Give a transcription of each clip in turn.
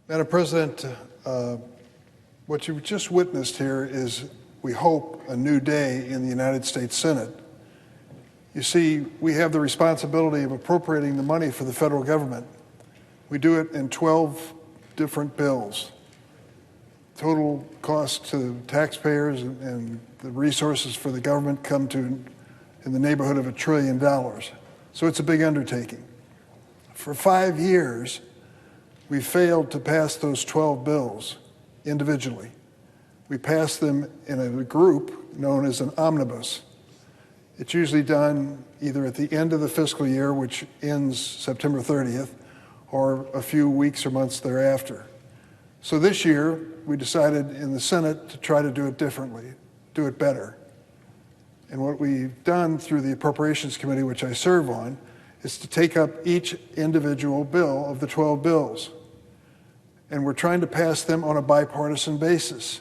Madam President, what you've just witnessed here is, we hope, a new day in the United States Senate. You see, we have the responsibility of appropriating the money for the federal government. We do it in 12 different bills. Total cost to taxpayers and the resources for the government come to in the neighborhood of $1 trillion. So it's a big undertaking. For 5 years, we failed to pass those 12 bills individually. We passed them in a group known as an omnibus. It's usually done either at the end of the fiscal year, which ends September 30th, or a few weeks or months thereafter. So this year, we decided in the Senate to try to do it differently, do it better. And what we've done through the Appropriations Committee, which I serve on, is to take up each individual bill of the 12 bills. And we're trying to pass them on a bipartisan basis,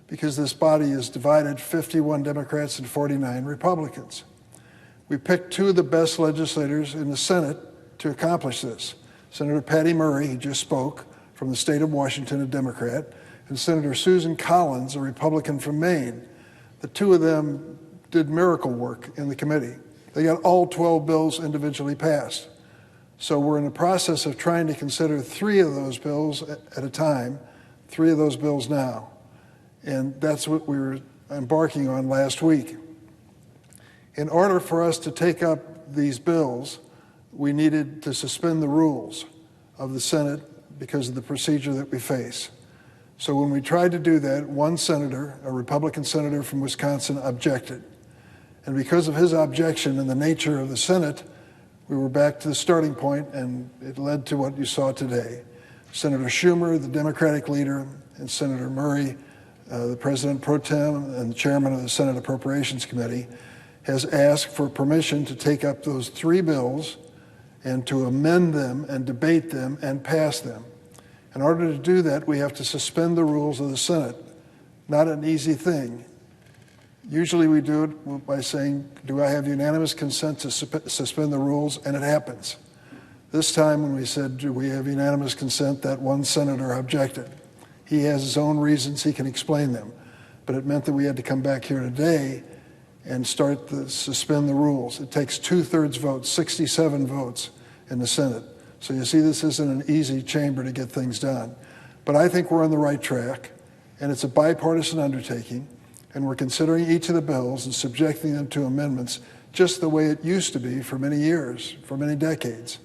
because this body is divided 51 Democrats and 49 Republicans. We picked two of the best legislators in the Senate to accomplish this. Senator Patty Murray, who just spoke, from the state of Washington, a Democrat, and Senator Susan Collins, a Republican from Maine. The two of them did miracle work in the committee. They got all 12 bills individually passed. So we're in the process of trying to consider 3 of those bills at a time, 3 of those bills now. And that's what we were embarking on last week. In order for us to take up these bills, we needed to suspend the rules of the Senate because of the procedure that we face. So when we tried to do that, one senator, a Republican senator from Wisconsin, objected. And because of his objection and the nature of the Senate, we were back to the starting point, and it led to what you saw today. Senator Schumer, the Democratic leader, and Senator Murray, the President pro tem and the chairman of the Senate Appropriations Committee, has asked for permission to take up those 3 bills and to amend them and debate them and pass them. In order to do that, we have to suspend the rules of the Senate. Not an easy thing. Usually we do it by saying, do I have unanimous consent to suspend the rules? And it happens. This time when we said, do we have unanimous consent, that one senator objected. He has his own reasons, he can explain them. But it meant that we had to come back here today and start to suspend the rules. It takes 2/3 votes, 67 votes in the Senate. So you see, this isn't an easy chamber to get things done. But I think we're on the right track, and it's a bipartisan undertaking, and we're considering each of the bills and subjecting them to amendments just the way it used to be for many years, for many decades.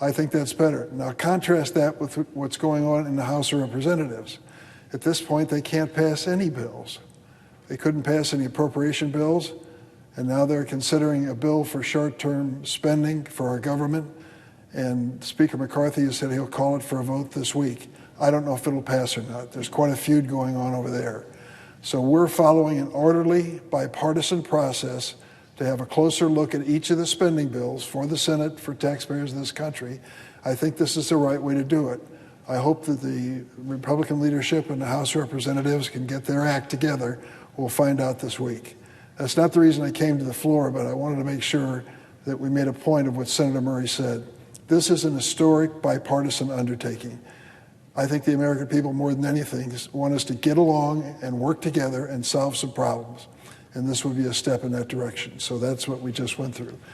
I think that's better. Now contrast that with what's going on in the House of Representatives. At this point, they can't pass any bills. They couldn't pass any appropriation bills, and now they're considering a bill for short-term spending for our government. And Speaker McCarthy has said he'll call it for a vote this week. I don't know if it'll pass or not. There's quite a feud going on over there. So we're following an orderly, bipartisan process to have a closer look at each of the spending bills for the Senate, for taxpayers in this country. I think this is the right way to do it. I hope that the Republican leadership in the House of Representatives can get their act together. We'll find out this week. That's not the reason I came to the floor, but I wanted to make sure that we made a point of what Senator Murray said. This is an historic bipartisan undertaking. I think the American people, more than anything, want us to get along and work together and solve some problems. And this would be a step in that direction. So that's what we just went through.